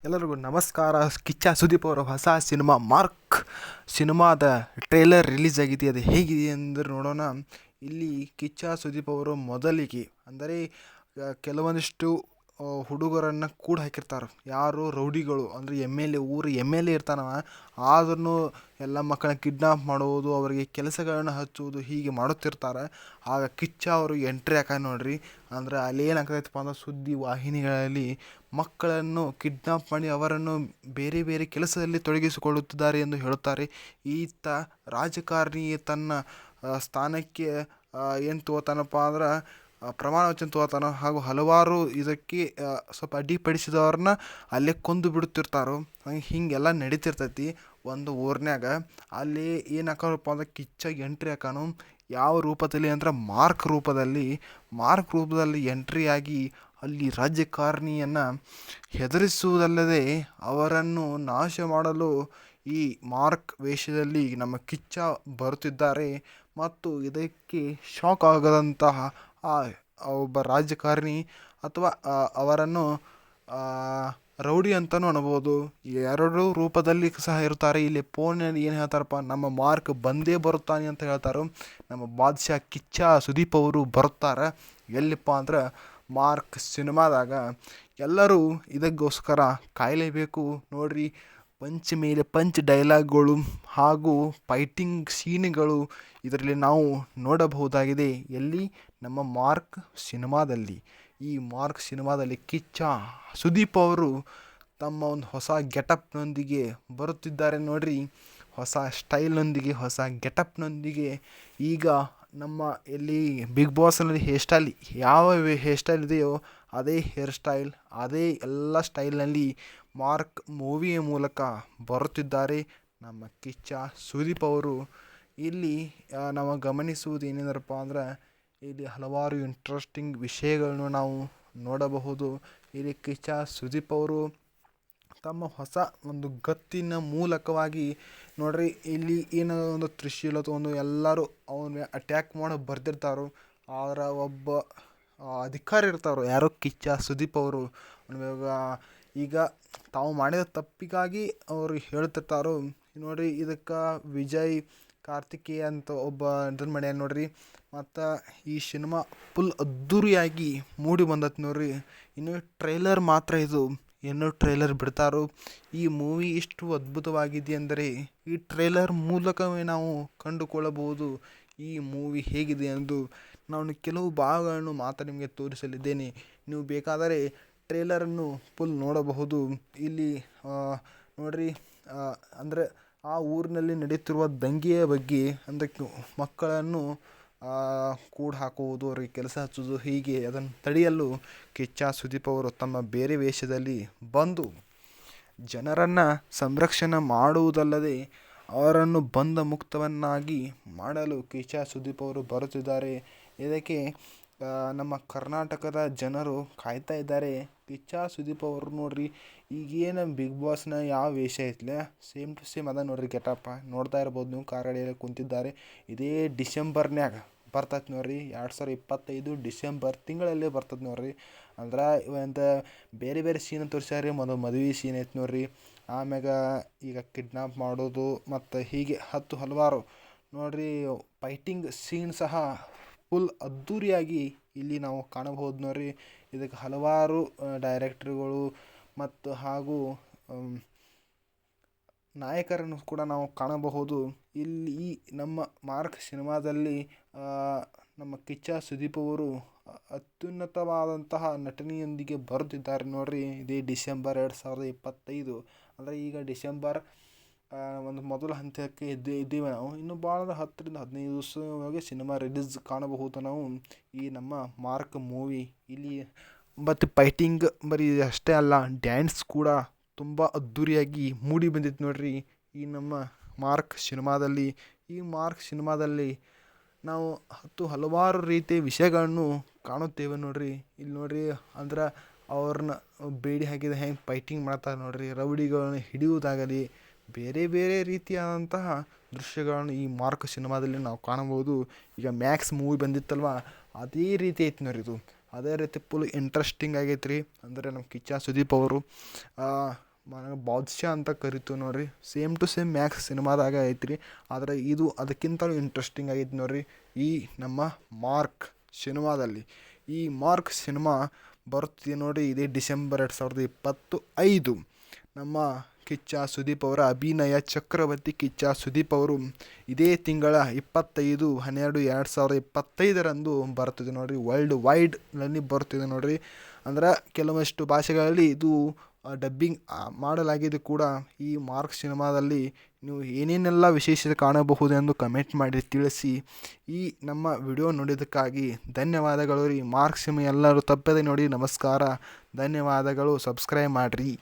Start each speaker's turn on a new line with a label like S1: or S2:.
S1: ಎಲ್ಲರಿಗೂ ನಮಸ್ಕಾರ. ಕಿಚ್ಚ ಸುದೀಪ್ ಅವರ ಹೊಸ ಸಿನಿಮಾ ಮಾರ್ಕ್ ಸಿನಿಮಾದ ಟ್ರೇಲರ್ ರಿಲೀಸ್ ಆಗಿದೆ. ಅದು ಹೇಗಿದೆ ಎಂದು ನೋಡೋಣ. ಇಲ್ಲಿ ಕಿಚ್ಚ ಸುದೀಪ್ ಅವರು ಮೊದಲಿಗೆ ಅಂದರೆ ಕೆಲವೊಂದಿಷ್ಟು ಹುಡುಗರನ್ನು ಕೂಡ ಹಾಕಿರ್ತಾರೆ. ಯಾರು ರೌಡಿಗಳು ಅಂದರೆ ಊರು ಎಮ್ ಎಲ್ ಎ ಇರ್ತಾನವ. ಆದ್ರೂ ಎಲ್ಲ ಮಕ್ಕಳನ್ನ ಕಿಡ್ನಾಪ್ ಮಾಡುವುದು, ಅವರಿಗೆ ಕೆಲಸಗಳನ್ನು ಹಚ್ಚುವುದು ಹೀಗೆ ಮಾಡುತ್ತಿರ್ತಾರೆ. ಆಗ ಕಿಚ್ಚ ಅವರು ಎಂಟ್ರಿ ಹಾಕ ನೋಡ್ರಿ. ಅಂದರೆ ಅಲ್ಲಿ ಏನಾಗ್ತೈತಪ್ಪ ಅಂದ್ರೆ ಸುದ್ದಿ ವಾಹಿನಿಗಳಲ್ಲಿ ಮಕ್ಕಳನ್ನು ಕಿಡ್ನಾಪ್ ಮಾಡಿ ಅವರನ್ನು ಬೇರೆ ಬೇರೆ ಕೆಲಸದಲ್ಲಿ ತೊಡಗಿಸಿಕೊಳ್ಳುತ್ತಿದ್ದಾರೆ ಎಂದು ಹೇಳುತ್ತಾರೆ. ಈತ ರಾಜಕಾರಣಿ ತನ್ನ ಸ್ಥಾನಕ್ಕೆ ಏನು ತಗೋತಾನಪ್ಪ ಅಂದ್ರೆ ಪ್ರಮಾಣ ವಚನ ತಗೋತಾನ. ಹಾಗೂ ಹಲವಾರು ಇದಕ್ಕೆ ಸ್ವಲ್ಪ ಅಡ್ಡಿಪಡಿಸಿದವ್ರನ್ನ ಅಲ್ಲೇ ಕೊಂದು ಬಿಡುತ್ತಿರ್ತಾರೋ. ಹೀಗೆಲ್ಲ ನಡೀತಿರ್ತೈತಿ ಒಂದು ಊರಿನಾಗ. ಅಲ್ಲಿ ಏನು ಹಾಕೋರಪ್ಪ ಅಂದ್ರೆ ಕಿಚ್ಚ ಎಂಟ್ರಿ ಹಾಕೋನು ಯಾವ ರೂಪದಲ್ಲಿ ಅಂದ್ರೆ ಮಾರ್ಕ್ ರೂಪದಲ್ಲಿ ಎಂಟ್ರಿಯಾಗಿ ಅಲ್ಲಿ ರಾಜಕಾರಣಿಯನ್ನು ಹೆದರಿಸುವುದಲ್ಲದೆ ಅವರನ್ನು ನಾಶ ಮಾಡಲು ಈ ಮಾರ್ಕ್ ವೇಷದಲ್ಲಿ ನಮ್ಮ ಕಿಚ್ಚ ಬರುತ್ತಿದ್ದಾರೆ. ಮತ್ತು ಇದಕ್ಕೆ ಶಾಕ್ ಆಗದಂತಹ ಒಬ್ಬ ರಾಜಕಾರಣಿ ಅಥವಾ ಅವರನ್ನು ರೌಡಿ ಅಂತಲೂ ಅನ್ಬೋದು. ಎರಡು ರೂಪದಲ್ಲಿ ಸಹ ಇರ್ತಾರೆ. ಇಲ್ಲಿ ಫೋನಲ್ಲಿ ಏನು ಹೇಳ್ತಾರಪ್ಪ, ನಮ್ಮ ಮಾರ್ಕ್ ಬಂದೇ ಬರುತ್ತಾನೆ ಅಂತ ಹೇಳ್ತಾರೆ. ನಮ್ಮ ಬಾದ್ಶಾ ಕಿಚ್ಚ ಸುದೀಪ್ ಅವರು ಬರುತ್ತಾರೆ. ಎಲ್ಲಿಪ್ಪ ಅಂದ್ರೆ ಮಾರ್ಕ್ ಸಿನಿಮಾದಾಗ. ಎಲ್ಲರೂ ಇದಕ್ಕೋಸ್ಕರ ಕಾಯಲೇಬೇಕು ನೋಡ್ರಿ. ಪಂಚ್ ಮೇಲೆ ಪಂಚ್ ಡೈಲಾಗ್ಗಳು ಹಾಗೂ ಫೈಟಿಂಗ್ ಸೀನ್ಗಳು ಇದರಲ್ಲಿ ನಾವು ನೋಡಬಹುದಾಗಿದೆ. ಎಲ್ಲಿ ನಮ್ಮ ಮಾರ್ಕ್ ಸಿನಿಮಾದಲ್ಲಿ. ಈ ಮಾರ್ಕ್ ಸಿನಿಮಾದಲ್ಲಿ ಕಿಚ್ಚ ಸುದೀಪ್ ಅವರು ತಮ್ಮ ಒಂದು ಹೊಸ ಗೆಟಪ್ನೊಂದಿಗೆ ಬರುತ್ತಿದ್ದಾರೆ ನೋಡ್ರಿ. ಹೊಸ ಸ್ಟೈಲ್ನೊಂದಿಗೆ, ಹೊಸ ಗೆಟಪ್ನೊಂದಿಗೆ. ಈಗ ನಮ್ಮ ಎಲ್ಲಿ ಬಿಗ್ ಬಾಸ್ನಲ್ಲಿ ಹೇರ್ ಸ್ಟೈಲ್ ಯಾವ ಹೇರ್ ಸ್ಟೈಲ್ ಇದೆಯೋ ಅದೇ ಹೇರ್ ಸ್ಟೈಲ್, ಅದೇ ಎಲ್ಲ ಸ್ಟೈಲ್ನಲ್ಲಿ ಮಾರ್ಕ್ ಮೂವಿಯ ಮೂಲಕ ಬರುತ್ತಿದ್ದಾರೆ ನಮ್ಮ ಕಿಚ್ಚ ಸುದೀಪ್ ಅವರು. ಇಲ್ಲಿ ನಾವು ಗಮನಿಸುವುದು ಏನೆಂದರಪ್ಪ ಅಂದ್ರೆ ಇಲ್ಲಿ ಹಲವಾರು ಇಂಟ್ರೆಸ್ಟಿಂಗ್ ವಿಷಯಗಳನ್ನು ನಾವು ನೋಡಬಹುದು. ಇಲ್ಲಿ ಕಿಚ್ಚ ಸುದೀಪ್ ಅವರು ತಮ್ಮ ಹೊಸ ಒಂದು ಗತ್ತಿನ ಮೂಲಕವಾಗಿ ನೋಡ್ರಿ. ಇಲ್ಲಿ ಏನೋ ಒಂದು ತ್ರಿಶೂಲ ತೊಗೊಂಡು ಎಲ್ಲರೂ ಅವನ ಅಟ್ಯಾಕ್ ಮಾಡೋ ಬರ್ದಿರ್ತಾರೋ. ಆದರೆ ಒಬ್ಬ ಅಧಿಕಾರಿ ಇರ್ತಾರೋ, ಯಾರೋ ಕಿಚ್ಚ ಸುದೀಪ್ ಅವರು. ಈಗ ತಾವು ಮಾಡಿದ ತಪ್ಪಿಗಾಗಿ ಅವರು ಹೇಳ್ತಿರ್ತಾರೋ ನೋಡ್ರಿ. ಇದಕ್ಕೆ ವಿಜಯ್ ಕಾರ್ತಿಕೇಯ ಅಂತ ಒಬ್ಬ ಇದನ್ನು ಮಾಡ್ಯಾನ ನೋಡ್ರಿ. ಮತ್ತು ಈ ಸಿನಿಮಾ ಫುಲ್ ಅದ್ದೂರಿಯಾಗಿ ಮೂಡಿ ಬಂದೈತೆ ನೋಡ್ರಿ. ಇನ್ನು ಟ್ರೈಲರ್ ಮಾತ್ರ ಇದು, ಇನ್ನೂ ಟ್ರೈಲರ್ ಬಿಡ್ತಾರೋ. ಈ ಮೂವಿ ಇಷ್ಟು ಅದ್ಭುತವಾಗಿದೆ ಅಂದರೆ ಈ ಟ್ರೈಲರ್ ಮೂಲಕವೇ ನಾವು ಕಂಡುಕೊಳ್ಳಬಹುದು ಈ ಮೂವಿ ಹೇಗಿದೆ ಎಂದು. ನಾನು ಕೆಲವು ಭಾಗಗಳನ್ನು ಮಾತ್ರ ನಿಮಗೆ ತೋರಿಸಲಿದ್ದೇನೆ. ನೀವು ಬೇಕಾದರೆ ಟ್ರೇಲರನ್ನು ಫುಲ್ ನೋಡಬಹುದು. ಇಲ್ಲಿ ನೋಡ್ರಿ, ಅಂದರೆ ಆ ಊರಿನಲ್ಲಿ ನಡೆಯುತ್ತಿರುವ ದಂಗೆಯ ಬಗ್ಗೆ, ಅಂದರೆ ಮಕ್ಕಳನ್ನು ಕೂಡ ಹಾಕುವುದು, ಅವರಿಗೆ ಕೆಲಸ ಹಚ್ಚುವುದು, ಹೀಗೆ ಅದನ್ನು ತಡೆಯಲು ಕಿಚ್ಚ ಸುದೀಪ್ ಅವರು ತಮ್ಮ ಬೇರೆ ವೇಷದಲ್ಲಿ ಬಂದು ಜನರನ್ನು ಸಂರಕ್ಷಣೆ ಮಾಡುವುದಲ್ಲದೆ ಅವರನ್ನು ಬಂಧ ಮುಕ್ತವನ್ನಾಗಿ ಮಾಡಲು ಕಿಚ್ಚ ಸುದೀಪ್ ಅವರು ಬರುತ್ತಿದ್ದಾರೆ. ಇದಕ್ಕೆ ನಮ್ಮ ಕರ್ನಾಟಕದ ಜನರು ಕಾಯ್ತಾ ಇದ್ದಾರೆ. ಕಿಚ್ಚ ಸುದೀಪ್ ಅವರು ನೋಡ್ರಿ, ಈಗೇನು ಬಿಗ್ ಬಾಸ್ನ ಯಾವ ವೇಷ ಐತ್ಲೆ ಸೇಮ್ ಟು ಸೇಮ್ ಅದ ನೋಡ್ರಿ. ಗೆಟಪ್ಪ ನೋಡ್ತಾ ಇರ್ಬೋದು ನೀವು. ಕಾರಡಿಯಲ್ಲಿ ಕುಂತಿದ್ದಾರೆ. ಇದೇ ಡಿಸೆಂಬರ್ನ್ಯಾಗ ಬರ್ತೈತೆ ನೋಡ್ರಿ. 2025 ಡಿಸೆಂಬರ್ ತಿಂಗಳಲ್ಲೇ ಬರ್ತದೆ ನೋಡ್ರಿ. ಅಂದ್ರೆ ಒಂದು ಬೇರೆ ಬೇರೆ ಸೀನ್ ತೋರಿಸ್ಯಾರ. ಮದುವೆ ಸೀನ್ ಐತೆ ನೋಡ್ರಿ. ಆಮ್ಯಾಗ ಈಗ ಕಿಡ್ನಾಪ್ ಮಾಡೋದು ಮತ್ತು ಹೀಗೆ ಹಲವಾರು ನೋಡ್ರಿ ಫೈಟಿಂಗ್ ಸೀನ್ ಸಹ ಫುಲ್ ಅದ್ದೂರಿಯಾಗಿ ಇಲ್ಲಿ ನಾವು ಕಾಣಬಹುದು ನೋಡ್ರಿ. ಇದಕ್ಕೆ ಹಲವಾರು ಡೈರೆಕ್ಟ್ರುಗಳು ಮತ್ತು ಹಾಗೂ ನಾಯಕರನ್ನು ಕೂಡ ನಾವು ಕಾಣಬಹುದು. ಇಲ್ಲಿ ಈ ನಮ್ಮ ಮಾರ್ಕ್ ಸಿನಿಮಾದಲ್ಲಿ ನಮ್ಮ ಕಿಚ್ಚ ಸುದೀಪ್ ಅವರು ಅತ್ಯುನ್ನತವಾದಂತಹ ನಟನೆಯೊಂದಿಗೆ ಬರುತ್ತಿದ್ದಾರೆ ನೋಡ್ರಿ. ಇದೇ ಡಿಸೆಂಬರ್ 2025. ಅಂದರೆ ಈಗ ಡಿಸೆಂಬರ್ ಒಂದು ಮೊದಲ ಹಂತಕ್ಕೆ ಇದ್ದೀವಿ ನಾವು. ಇನ್ನು ಭಾಳ 10-15 ದಿವಸವಾಗಿ ಸಿನಿಮಾ ರಿಲೀಸ್ ಕಾಣಬಹುದು ನಾವು ಈ ನಮ್ಮ ಮಾರ್ಕ್ ಮೂವಿ ಇಲ್ಲಿ. ಮತ್ತು ಫೈಟಿಂಗ್ ಬರೀ ಅಷ್ಟೇ ಅಲ್ಲ, ಡ್ಯಾನ್ಸ್ ಕೂಡ ತುಂಬ ಅದ್ದೂರಿಯಾಗಿ ಮೂಡಿ ಬಂದಿತ್ತು ನೋಡ್ರಿ ಈ ನಮ್ಮ ಮಾರ್ಕ್ ಸಿನಿಮಾದಲ್ಲಿ. ಈ ಮಾರ್ಕ್ ಸಿನಿಮಾದಲ್ಲಿ ನಾವು ಹಲವಾರು ರೀತಿಯ ವಿಷಯಗಳನ್ನು ಕಾಣುತ್ತೇವೆ ನೋಡ್ರಿ. ಇಲ್ಲಿ ನೋಡ್ರಿ, ಅಂದ್ರೆ ಅವ್ರನ್ನ ಬೇಡಿ ಹಾಕಿದ ಹೆಂಗೆ ಫೈಟಿಂಗ್ ಮಾಡ್ತಾರೆ ನೋಡ್ರಿ. ರೌಡಿಗಳನ್ನು ಹಿಡಿಯುವುದಾಗಲಿ ಬೇರೆ ಬೇರೆ ರೀತಿಯಾದಂತಹ ದೃಶ್ಯಗಳನ್ನು ಈ ಮಾರ್ಕ್ ಸಿನಿಮಾದಲ್ಲಿ ನಾವು ಕಾಣಬಹುದು. ಈಗ ಮ್ಯಾಕ್ಸ್ ಮೂವಿ ಬಂದಿತ್ತಲ್ವ, ಅದೇ ರೀತಿ ಐತೆ ನೋಡ್ರಿ ಇದು. ಅದೇ ರೀತಿ ಫುಲ್ ಇಂಟ್ರೆಸ್ಟಿಂಗ್ ಆಗೈತೆ ರೀ. ಅಂದರೆ ನಮ್ಮ ಕಿಚ್ಚ ಸುದೀಪ್ ಅವರು ಬಾದ್ಶಾ ಅಂತ ಕರಿತೀವಿ ನೋಡ್ರಿ. ಸೇಮ್ ಟು ಸೇಮ್ ಮ್ಯಾಕ್ಸ್ ಸಿನಿಮಾದಾಗ ಐತ್ರಿ. ಆದರೆ ಇದು ಅದಕ್ಕಿಂತಲೂ ಇಂಟ್ರೆಸ್ಟಿಂಗ್ ಆಗೈತೆ ನೋಡ್ರಿ ಈ ನಮ್ಮ ಮಾರ್ಕ್ ಸಿನಿಮಾದಲ್ಲಿ. ಈ ಮಾರ್ಕ್ ಸಿನಿಮಾ ಬರುತ್ತಿದೆ ನೋಡಿ ಇದೇ ಡಿಸೆಂಬರ್ 2025. ನಮ್ಮ ಕಿಚ್ಚ ಸುದೀಪ್ ಅವರ ಅಭಿನಯ ಚಕ್ರವರ್ತಿ ಕಿಚ್ಚ ಸುದೀಪ್ ಅವರು ಇದೇ ತಿಂಗಳ 25/12/2025 ಬರ್ತದೆ ನೋಡ್ರಿ. ವರ್ಲ್ಡ್ ವೈಡ್ನಲ್ಲಿ ಬರ್ತದೆ ನೋಡ್ರಿ. ಅಂದ್ರೆ ಕೆಲವಷ್ಟು ಭಾಷೆಗಳಲ್ಲಿ ಇದು ಡಬ್ಬಿಂಗ್ ಮಾಡಲಾಗಿದೆ ಕೂಡ. ಈ ಮಾರ್ಕ್ ಸಿನಿಮಾದಲ್ಲಿ ನೀವು ಏನೇನೆಲ್ಲ ವಿಶೇಷತೆ ಕಾಣಬಹುದೆಂದು ಕಮೆಂಟ್ ಮಾಡಿ ತಿಳಿಸಿ. ಈ ನಮ್ಮ ವಿಡಿಯೋ ನೋಡಿದ್ದಕ್ಕಾಗಿ ಧನ್ಯವಾದಗಳು ರೀ. ಮಾರ್ಕ್ ಸಿನಿಮಾ ಎಲ್ಲರೂ ತಪ್ಪದೆ ನೋಡಿ. ನಮಸ್ಕಾರ, ಧನ್ಯವಾದಗಳು. ಸಬ್ಸ್ಕ್ರೈಬ್ ಮಾಡಿರಿ.